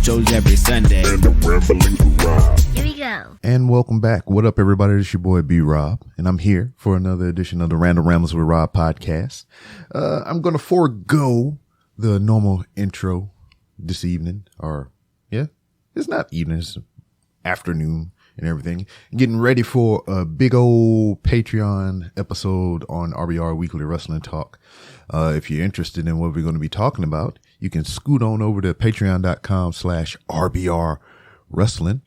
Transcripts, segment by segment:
shows every Sunday. And I'm rambling to Rob. Here we go. And welcome back. What up, everybody? It's your boy B Rob, and I'm here for another edition of the Random Rambles with Rob podcast. I'm going to forego the normal intro this evening, it's not evening, it's afternoon and everything. Getting ready for a big old Patreon episode on RBR Weekly Wrestling Talk. If you're interested in what we're going to be talking about, you can scoot on over to patreon.com/RBR Wrestling.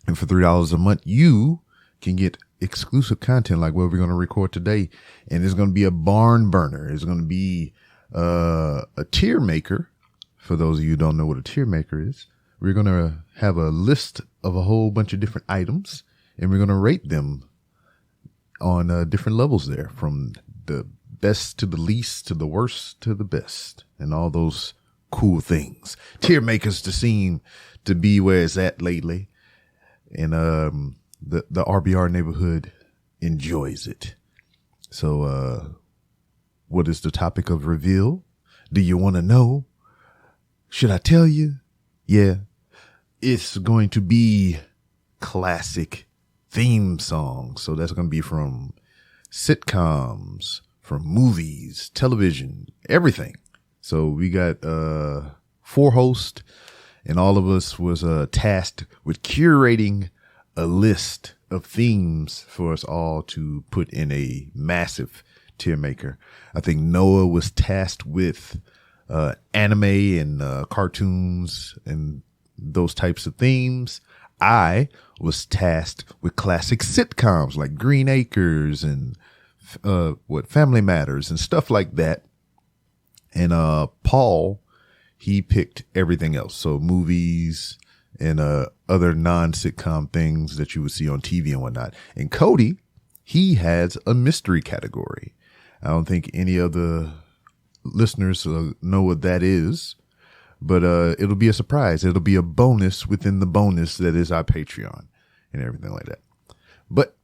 And for $3 a month, you can get exclusive content like what we're going to record today. And it's going to be a barn burner. It's going to be a tier maker. For those of you who don't know what a tier maker is, we're going to have a list of a whole bunch of different items, and we're going to rate them on different levels there, from the best to the least to the worst to the best, and all those cool things. Tier makers to seem to be where it's at lately. And the RBR neighborhood enjoys it. So what is the topic of reveal? Do you want to know? Should I tell you? Yeah. It's going to be classic theme songs. So that's going to be from sitcoms, from movies, television, everything. So we got 4 hosts, and all of us was tasked with curating a list of themes for us all to put in a massive tier maker. I think Noah was tasked with anime and cartoons and those types of themes. I was tasked with classic sitcoms like Green Acres and Family Matters and stuff like that. And Paul, he picked everything else. So movies and other non-sitcom things that you would see on TV and whatnot. And Cody, he has a mystery category. I don't think any of the listeners know what that is, but it'll be a surprise. It'll be a bonus within the bonus that is our Patreon and everything like that. But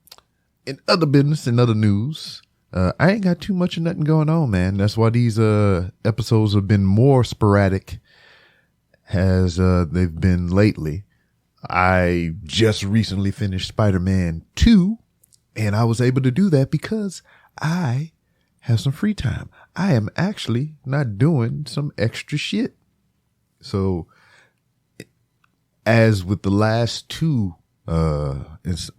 in other business and other news, I ain't got too much of nothing going on, man. That's why these episodes have been more sporadic as they've been lately. I just recently finished Spider-Man 2, and I was able to do that because I have some free time. I am actually not doing some extra shit. So as with the last 2, what's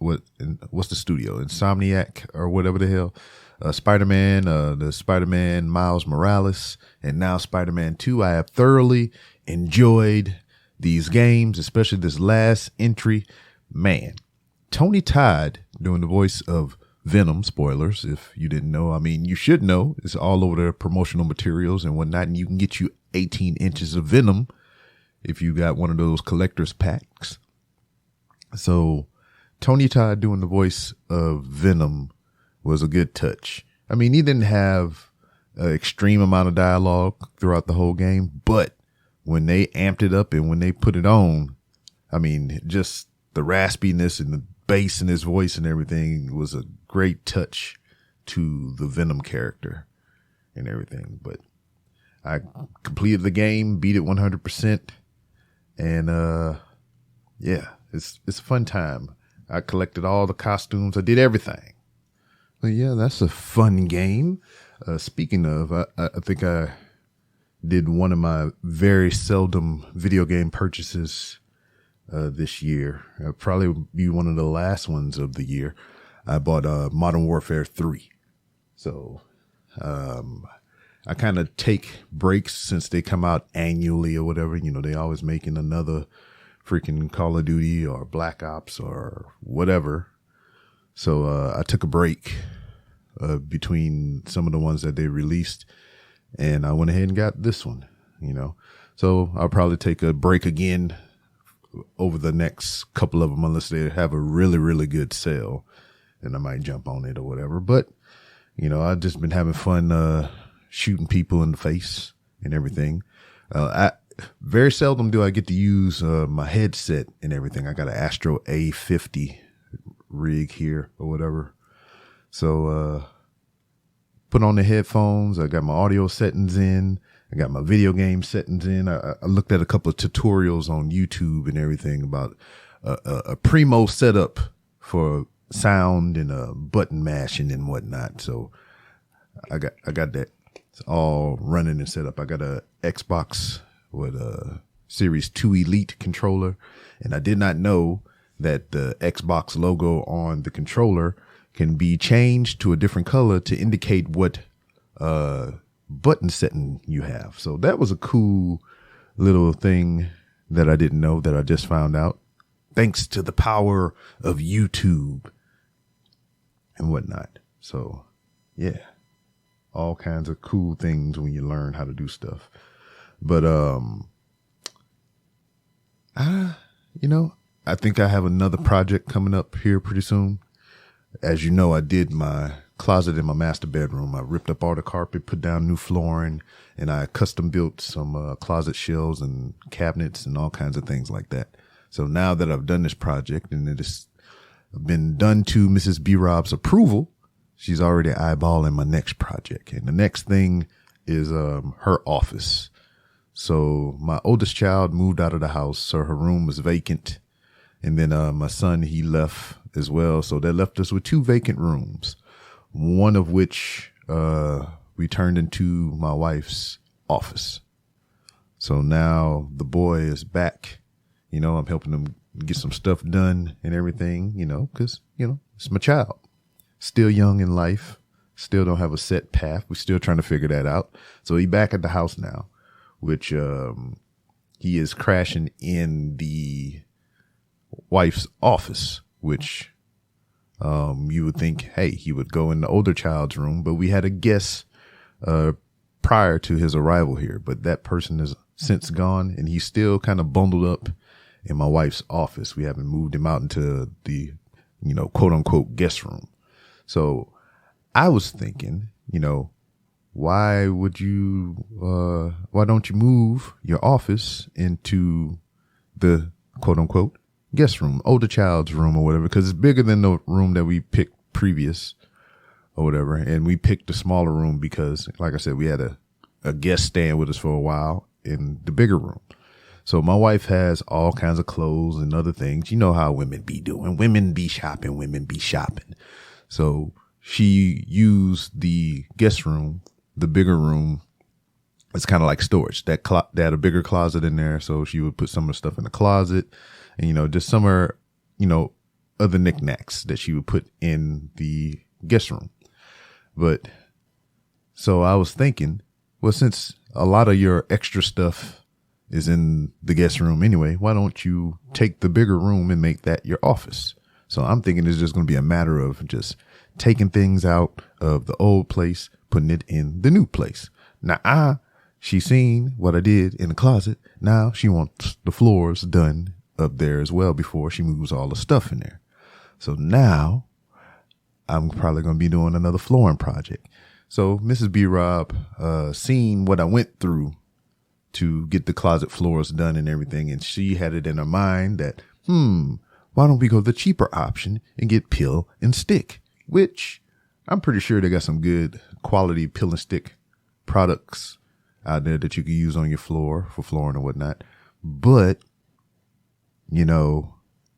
the studio? Insomniac or whatever the hell, Spider-Man, the Spider-Man Miles Morales, and now Spider-Man 2, I have thoroughly enjoyed these games, especially this last entry. Man, Tony Todd doing the voice of Venom. Spoilers if you didn't know. I mean, you should know. It's all over the promotional materials and whatnot, and you can get you 18 inches of Venom if you got one of those collector's packs. So Tony Todd doing the voice of Venom was a good touch. I mean, he didn't have an extreme amount of dialogue throughout the whole game, but when they amped it up and when they put it on, I mean, just the raspiness and the bass in his voice and everything was a great touch to the Venom character and everything. But I completed the game, beat it 100%. And, yeah, it's a fun time. I collected all the costumes. I did everything. But yeah, that's a fun game. Speaking of, I think I did one of my very seldom video game purchases this year. Probably be one of the last ones of the year. I bought Modern Warfare 3. So I kind of take breaks since they come out annually or whatever. You know, they always making another freaking Call of Duty or Black Ops or whatever. So I took a break between some of the ones that they released, and I went ahead and got this one, you know. So I'll probably take a break again over the next couple of them unless they have a really, really good sale. Then I might jump on it or whatever. But, you know, I've just been having fun shooting people in the face and everything. I very seldom do I get to use my headset and everything. I got an Astro A50 rig here or whatever. So put on the headphones. I got my audio settings in. I got my video game settings in. I looked at a couple of tutorials on YouTube and everything about a primo setup for sound and button mashing and whatnot. So I got that. It's all running and set up. I got a Xbox with a Series 2 Elite controller, and I did not know that the Xbox logo on the controller can be changed to a different color to indicate what button setting you have. So that was a cool little thing that I didn't know, that I just found out, thanks to the power of YouTube and whatnot. So yeah, all kinds of cool things when you learn how to do stuff. But I think I have another project coming up here pretty soon. As you know, I did my closet in my master bedroom. I ripped up all the carpet, put down new flooring, and I custom built some closet shelves and cabinets and all kinds of things like that. So now that I've done this project and it has been done to Mrs. B. Rob's approval, she's already eyeballing my next project. And the next thing is her office. So my oldest child moved out of the house, so her room was vacant. And then my son, he left as well. So that left us with 2 vacant rooms, one of which we turned into my wife's office. So now the boy is back. I'm helping him get some stuff done and everything, because, it's my child. Still young in life. Still don't have a set path. We're still trying to figure that out. So he's back at the house now, which he is crashing in the wife's office, which you would think, hey, he would go in the older child's room, but we had a guest prior to his arrival here, but that person is since gone, and he's still kind of bundled up in my wife's office. We haven't moved him out into the, quote unquote guest room. So I was thinking, why don't you move your office into the quote unquote guest room, older child's room or whatever, because it's bigger than the room that we picked previous or whatever. And we picked the smaller room because, like I said, we had a guest staying with us for a while in the bigger room. So my wife has all kinds of clothes and other things. You know how women be doing. Women be shopping. So she used the guest room, the bigger room. It's kind of like storage. They had a bigger closet in there. So she would put some of the stuff in the closet and, just some of her, other knickknacks that she would put in the guest room. But so I was thinking, well, since a lot of your extra stuff is in the guest room anyway, why don't you take the bigger room and make that your office? So I'm thinking it's just going to be a matter of just taking things out of the old place, putting it in the new place. Now, she seen what I did in the closet. Now she wants the floors done up there as well before she moves all the stuff in there. So now I'm probably going to be doing another flooring project. So Mrs. B. Rob, seen what I went through to get the closet floors done and everything. And she had it in her mind that, why don't we go the cheaper option and get peel and stick, which I'm pretty sure they got some good quality peel and stick products out there that you can use on your floor for flooring and whatnot. But,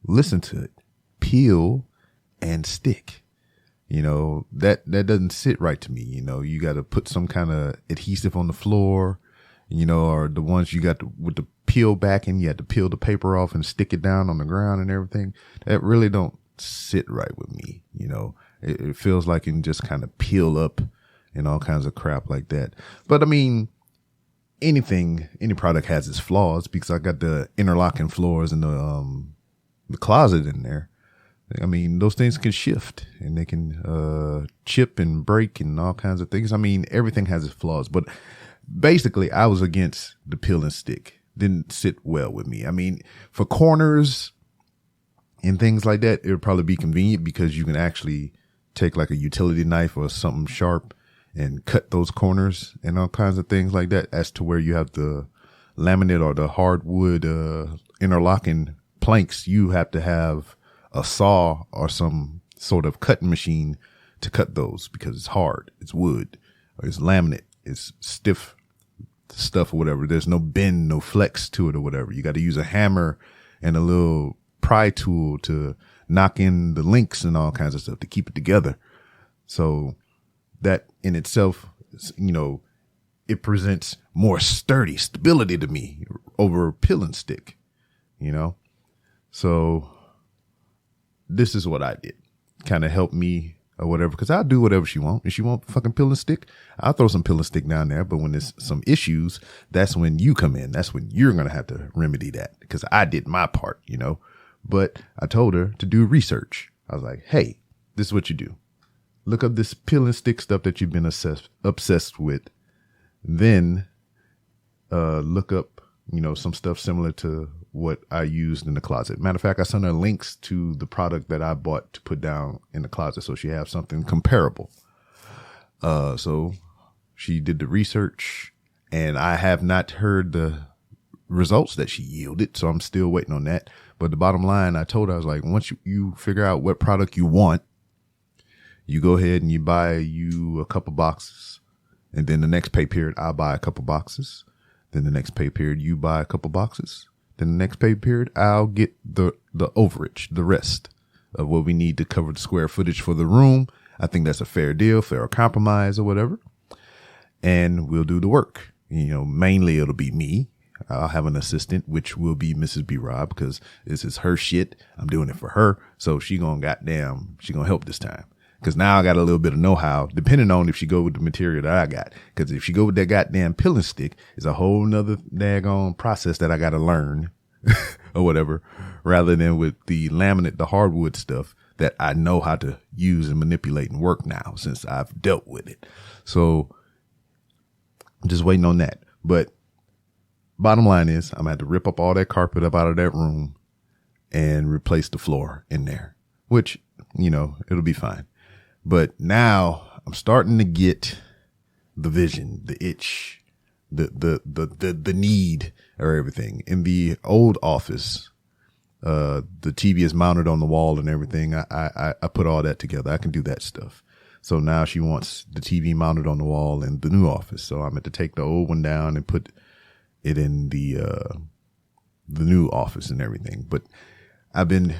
listen to it, peel and stick. That doesn't sit right to me. You got to put some kind of adhesive on the floor, or the ones you got with the peel back and you had to peel the paper off and stick it down on the ground and everything. That really don't sit right with me. It feels like it can just kind of peel up and all kinds of crap like that. But I mean, any product has its flaws, because I got the interlocking floors and the closet in there. I mean, those things can shift and they can chip and break and all kinds of things. I mean, everything has its flaws, but basically I was against the peel and stick. Didn't sit well with me. I mean, for corners and things like that, it would probably be convenient because you can actually take like a utility knife or something sharp and cut those corners and all kinds of things like that, as to where you have the laminate or the hardwood interlocking planks. You have to have a saw or some sort of cutting machine to cut those, because it's hard, it's wood, or it's laminate, it's stiff stuff or whatever. There's no bend, no flex to it or whatever. You got to use a hammer and a little pry tool to knock in the links and all kinds of stuff to keep it together. So that in itself, you know, it presents more sturdy stability to me over pill and stick, you know? So this is what I did. Kind of helped me or whatever, because I'll do whatever she want. If she want fucking pill and stick, I'll throw some pill and stick down there. But when there's some issues, that's when you come in. That's when you're going to have to remedy that, because I did my part, you know. But I told her to do research. I was like, hey, this is what you do. Look up this pill and stick stuff that you've been obsessed with. Then look up, you know, some stuff similar to what I used in the closet. Matter of fact, I sent her links to the product that I bought to put down in the closet, so she has something comparable. So she did the research, and I have not heard the results that she yielded, so I'm still waiting on that. But the bottom line, I told her, I was like, once you figure out what product you want, you go ahead and you buy you a couple boxes, and then the next pay period, I'll buy a couple boxes. Then the next pay period, you buy a couple boxes. Then the next pay period, I'll get the overage, the rest of what we need to cover the square footage for the room. I think that's a fair deal, fair compromise or whatever. And we'll do the work. You know, mainly it'll be me. I'll have an assistant, which will be Mrs. B. Rob, because this is her shit. I'm doing it for her. So she gonna help this time. Because now I got a little bit of know-how, depending on if she go with the material that I got. Because if she go with that goddamn pill and stick, it's a whole nother daggone process that I got to learn or whatever, rather than with the laminate, the hardwood stuff that I know how to use and manipulate and work now since I've dealt with it. So I'm just waiting on that. But bottom line is, I'm going to have to rip up all that carpet up out of that room and replace the floor in there, which, you know, it'll be fine. But now I'm starting to get the vision, the itch, the need or everything. In the old office, the TV is mounted on the wall and everything. I put all that together. I can do that stuff. So now she wants the TV mounted on the wall in the new office. So I'm going to take the old one down and put it in the new office and everything. But I've been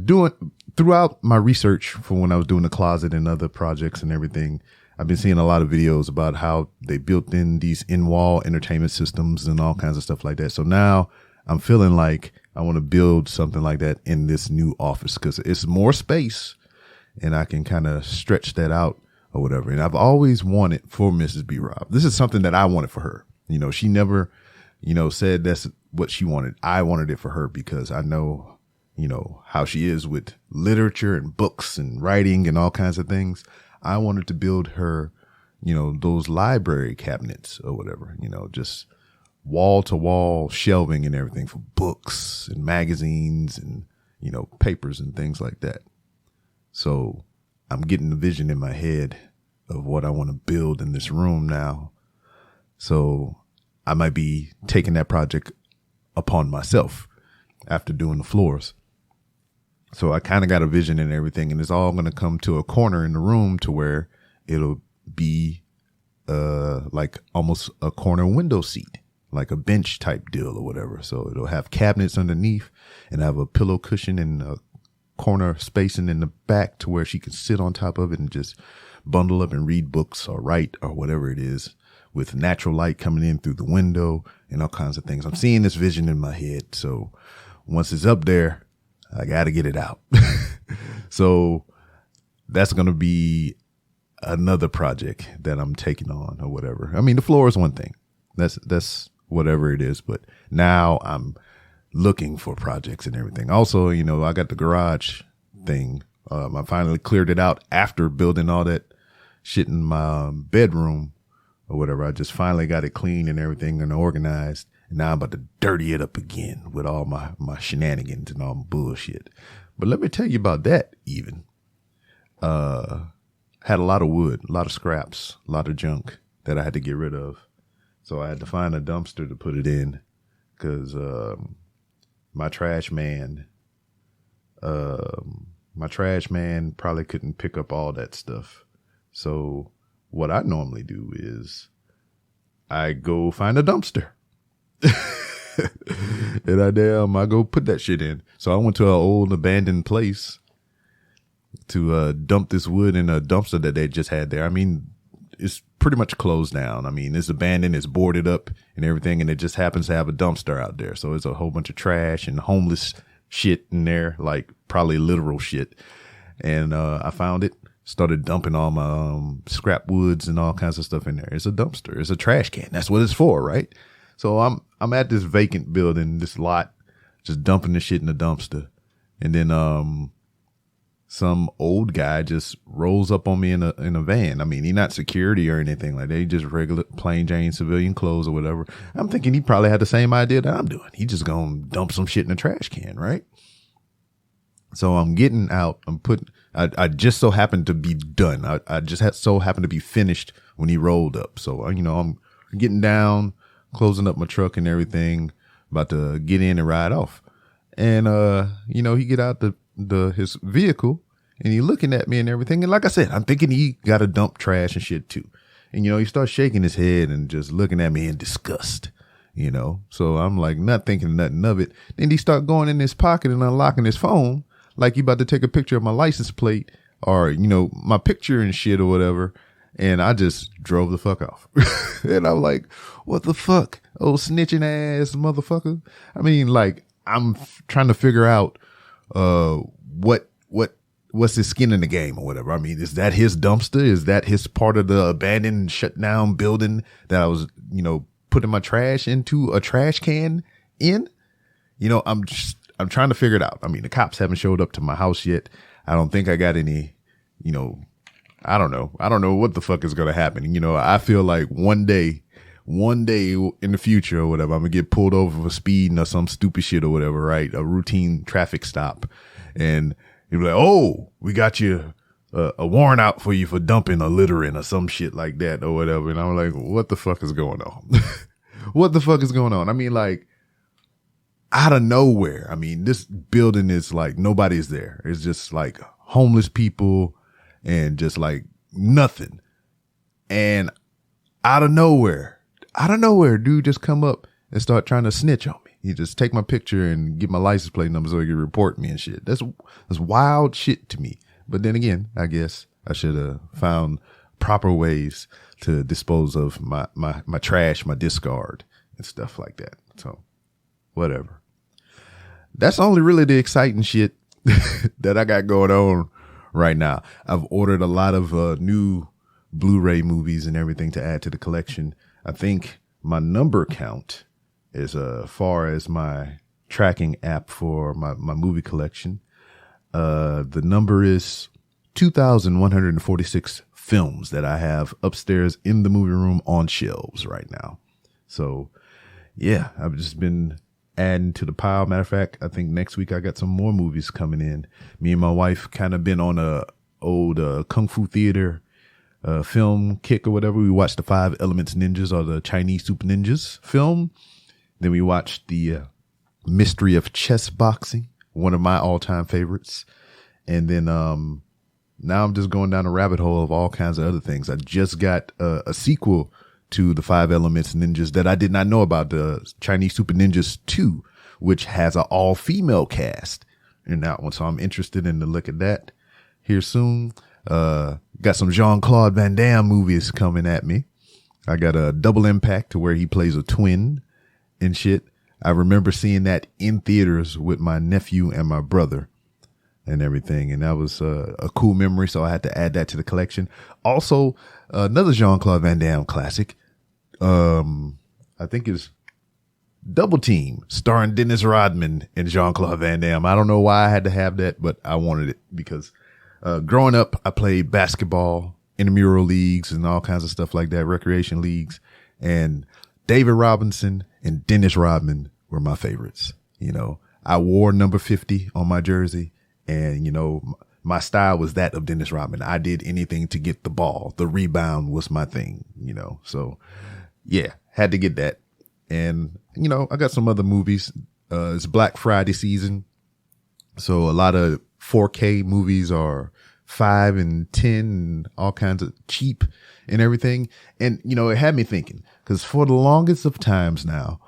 doing throughout my research for when I was doing the closet and other projects and everything, I've been seeing a lot of videos about how they built in these in-wall entertainment systems and all kinds of stuff like that. So now I'm feeling like I want to build something like that in this new office, because it's more space and I can kind of stretch that out or whatever. And I've always wanted for Mrs. B. Rob. This is something that I wanted for her. You know, she never, you know, said that's what she wanted. I wanted it for her because I know, you know, how she is with literature and books and writing and all kinds of things. I wanted to build her, you know, those library cabinets or whatever, you know, just wall to wall shelving and everything for books and magazines and, you know, papers and things like that. So I'm getting the vision in my head of what I want to build in this room now. So I might be taking that project upon myself after doing the floors. So I kind of got a vision and everything, and it's all going to come to a corner in the room to where it'll be like almost a corner window seat, like a bench type deal or whatever. So it'll have cabinets underneath and have a pillow cushion and a corner spacing in the back to where she can sit on top of it and just bundle up and read books or write or whatever it is, with natural light coming in through the window and all kinds of things. I'm seeing this vision in my head. So once it's up there, I got to get it out. So that's going to be another project that I'm taking on or whatever. I mean, the floor is one thing. That's whatever it is. But now I'm looking for projects and everything. Also, you know, I got the garage thing. I finally cleared it out after building all that shit in my bedroom or whatever. I just finally got it clean and everything and organized. And now I'm about to dirty it up again with all my shenanigans and all my bullshit. But let me tell you about that even. Had a lot of wood, a lot of scraps, a lot of junk that I had to get rid of. So I had to find a dumpster to put it in because my trash man probably couldn't pick up all that stuff. So what I normally do is I go find a dumpster. And I go put that shit in. So I went to an old abandoned place to dump this wood in a dumpster that they just had there. I mean, it's pretty much closed down. I mean, it's abandoned, it's boarded up and everything, and it just happens to have a dumpster out there. So it's a whole bunch of trash and homeless shit in there, like probably literal shit. And I found it, started dumping all my scrap woods and all kinds of stuff in there. It's a dumpster. It's a trash can. That's what it's for, right? So I'm at this vacant building, this lot, just dumping the shit in the dumpster. And then some old guy just rolls up on me in a van. I mean, he not security or anything like that. He just regular plain Jane civilian clothes or whatever. I'm thinking he probably had the same idea that I'm doing. He just gonna dump some shit in a trash can, right? So I'm getting out. I just so happened to be done. I just so happened to be finished when he rolled up. So, I'm getting down, closing up my truck and everything, about to get in and ride off. And, he get out his vehicle and he looking at me and everything. And like I said, I'm thinking he got to dump trash and shit too. And, he starts shaking his head and just looking at me in disgust, So I'm like, not thinking nothing of it. Then he start going in his pocket and unlocking his phone, like he about to take a picture of my license plate or, my picture and shit or whatever. And I just drove the fuck off. And I'm like, what the fuck? Oh, snitching ass motherfucker. I mean, like, I'm trying to figure out, what's his skin in the game or whatever. I mean, is that his dumpster? Is that his part of the abandoned, shut down building that I was, putting my trash into a trash can in? I'm trying to figure it out. I mean, the cops haven't showed up to my house yet. I don't think I got any, I don't know. I don't know what the fuck is going to happen. I feel like one day in the future or whatever, I'm going to get pulled over for speeding or some stupid shit or whatever, right? A routine traffic stop. And you'll be like, oh, we got you a warrant out for you for dumping or littering or some shit like that or whatever. And I'm like, what the fuck is going on? What the fuck is going on? I mean, like, out of nowhere. I mean, this building is like nobody's there. It's just like homeless people and just like nothing. And out of nowhere, dude just come up and start trying to snitch on me. He just take my picture and get my license plate number so he can report me and shit. That's wild shit to me. But then again, I guess I should have found proper ways to dispose of my trash, my discard and stuff like that. So whatever. That's only really the exciting shit that I got going on right now. I've ordered a lot of new Blu-ray movies and everything to add to the collection. I think my number count, as far as my tracking app for my movie collection, the number is 2,146 films that I have upstairs in the movie room on shelves right now. So yeah, I've just been adding to the pile. Matter of fact, I think next week I got some more movies coming in. Me and my wife kind of been on a old Kung Fu theater film kick or whatever. We watched the 5 Elements Ninjas or the Chinese Super Ninjas film. Then we watched the Mystery of Chess Boxing, one of my all-time favorites. And then now I'm just going down a rabbit hole of all kinds of other things. I just got a sequel to the 5 Elements Ninjas that I did not know about, the Chinese Super Ninjas 2, which has an all-female cast in that one. So I'm interested in the look at that here soon. Got some Jean-Claude Van Damme movies coming at me. I got a Double Impact to where he plays a twin and shit. I remember seeing that in theaters with my nephew and my brother and everything. And that was a cool memory. So I had to add that to the collection. Also, another Jean-Claude Van Damme classic. I think it's Double Team, starring Dennis Rodman and Jean-Claude Van Damme. I don't know why I had to have that, but I wanted it because growing up, I played basketball, intramural leagues and all kinds of stuff like that, recreation leagues. And David Robinson and Dennis Rodman were my favorites. I wore number 50 on my jersey. And, my style was that of Dennis Rodman. I did anything to get the ball. The rebound was my thing, So, yeah, had to get that. And, I got some other movies. It's Black Friday season. So a lot of 4K movies are 5 and 10 and all kinds of cheap and everything. And, it had me thinking, because for the longest of times now,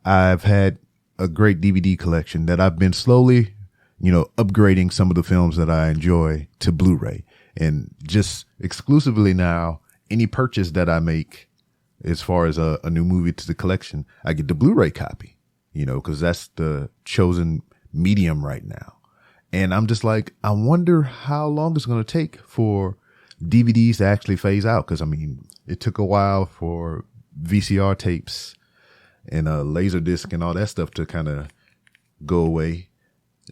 I've had a great DVD collection that I've been slowly, upgrading some of the films that I enjoy to Blu-ray. And just exclusively now, any purchase that I make as far as a new movie to the collection, I get the Blu-ray copy, because that's the chosen medium right now. And I'm just like, I wonder how long it's going to take for DVDs to actually phase out. Because, it took a while for VCR tapes and Laserdisc and all that stuff to kind of go away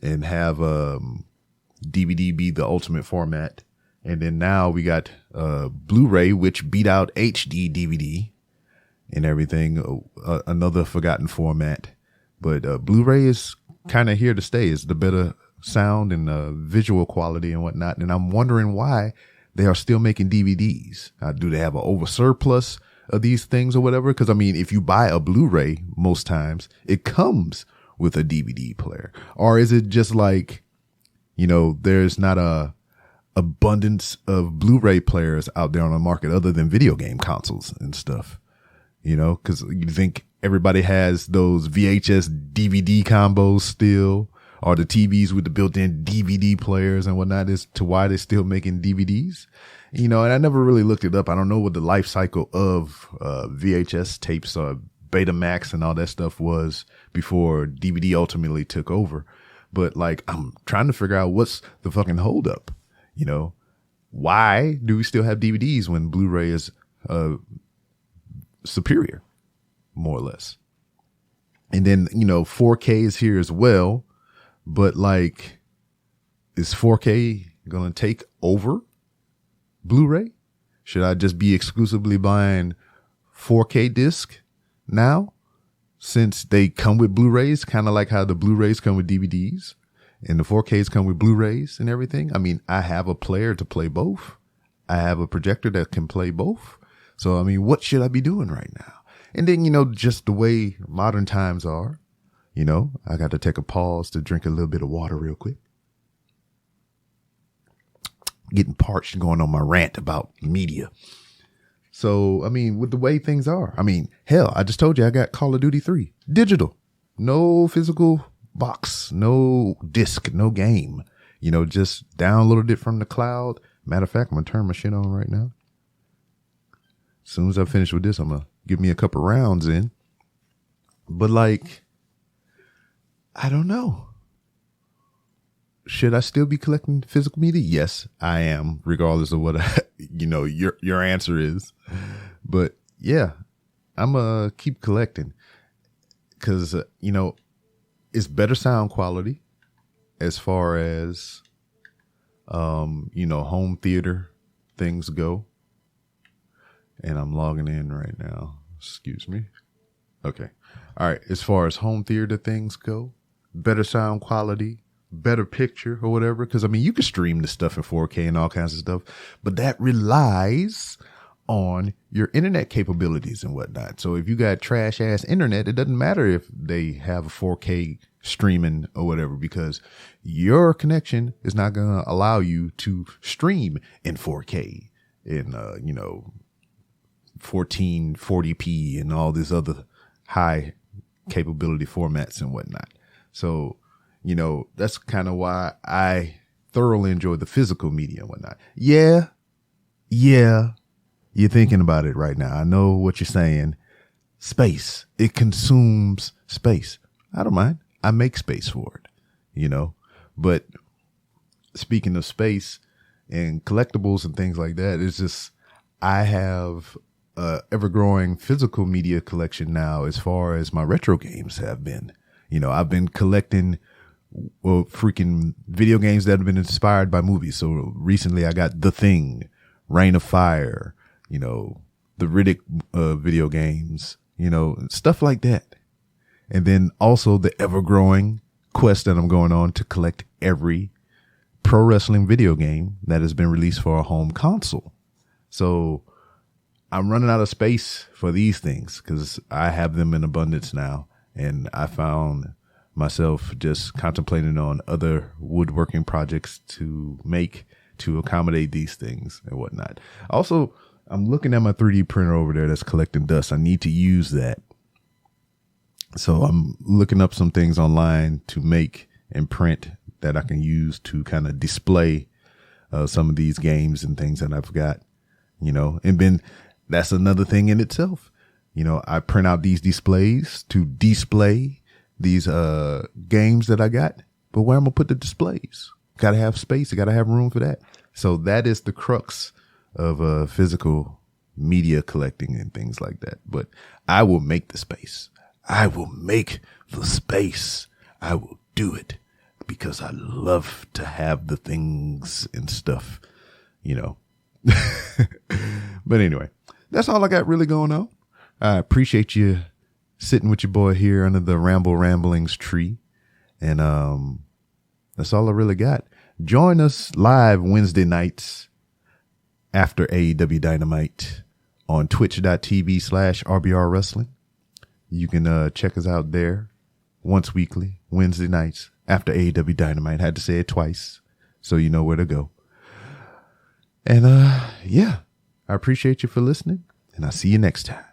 and have DVD be the ultimate format. And then now we got Blu-ray, which beat out HD DVD and everything, another forgotten format. But Blu-ray is kind of here to stay. It's the better sound and visual quality and whatnot. And I'm wondering why they are still making DVDs. Do they have an over surplus of these things or whatever? Because, if you buy a Blu-ray, most times it comes with a DVD player. Or is it just like, there's not a abundance of Blu-ray players out there on the market other than video game consoles and stuff, because you think everybody has those VHS DVD combos still, or the TVs with the built-in DVD players and whatnot, as to why they're still making DVDs. And I never really looked it up. I don't know what the life cycle of VHS tapes or Betamax and all that stuff was before DVD ultimately took over. But I'm trying to figure out what's the fucking holdup. Why do we still have DVDs when Blu-ray is superior, more or less? And then, 4K is here as well. But is 4K going to take over Blu-ray? Should I just be exclusively buying 4K disc now, since they come with Blu-rays, kind of like how the Blu-rays come with DVDs and the 4Ks come with Blu-rays and everything? I have a player to play both. I have a projector that can play both. So, what should I be doing right now? And then, just the way modern times are, I got to take a pause to drink a little bit of water real quick. Getting parched, going on my rant about media. So, with the way things are, hell, I just told you I got Call of Duty 3 digital, no physical box, no disc, no game, just downloaded it from the cloud. Matter of fact, I'm going to turn my shit on right now. As soon as I finish with this, I'm going to give me a couple rounds in. But I don't know. Should I still be collecting physical media? Yes, I am, regardless of what your answer is. But yeah, I'm gonna keep collecting because it's better sound quality as far as home theater things go. And I'm logging in right now. Excuse me. Okay. All right. As far as home theater things go, better sound quality, better picture or whatever. Because, you can stream this stuff in 4K and all kinds of stuff, but that relies on your internet capabilities and whatnot. So if you got trash ass internet, it doesn't matter if they have a 4K streaming or whatever, because your connection is not going to allow you to stream in 4K in, 1440p and all this other high capability formats and whatnot. So, that's kind of why I thoroughly enjoy the physical media and whatnot. Yeah. You're thinking about it right now. I know what you're saying. Space. It consumes space. I don't mind. I make space for it, But speaking of space and collectibles and things like that, it's just, I have a ever-growing physical media collection now as far as my retro games have been. I've been collecting freaking video games that have been inspired by movies. So recently I got The Thing, Reign of Fire, the Riddick video games, stuff like that. And then also the ever-growing quest that I'm going on to collect every pro wrestling video game that has been released for a home console. So I'm running out of space for these things because I have them in abundance now. And I found myself just contemplating on other woodworking projects to make to accommodate these things and whatnot. Also, I'm looking at my 3D printer over there that's collecting dust. I need to use that. So I'm looking up some things online to make and print that I can use to kind of display some of these games and things that I've got, and then that's another thing in itself. I print out these displays to display these games that I got, but where I'm gonna put the displays? Got to have space. I got to have room for that. So that is the crux of physical media collecting and things like that. But I will make the space. I will make the space. I will do it because I love to have the things and stuff, But anyway, that's all I got really going on. I appreciate you sitting with your boy here under the Ramblings tree. And that's all I really got. Join us live Wednesday nights after AEW Dynamite on twitch.tv/RBR Wrestling. You can check us out there once weekly, Wednesday nights after AEW Dynamite. Had to say it twice so you know where to go. And I appreciate you for listening, and I'll see you next time.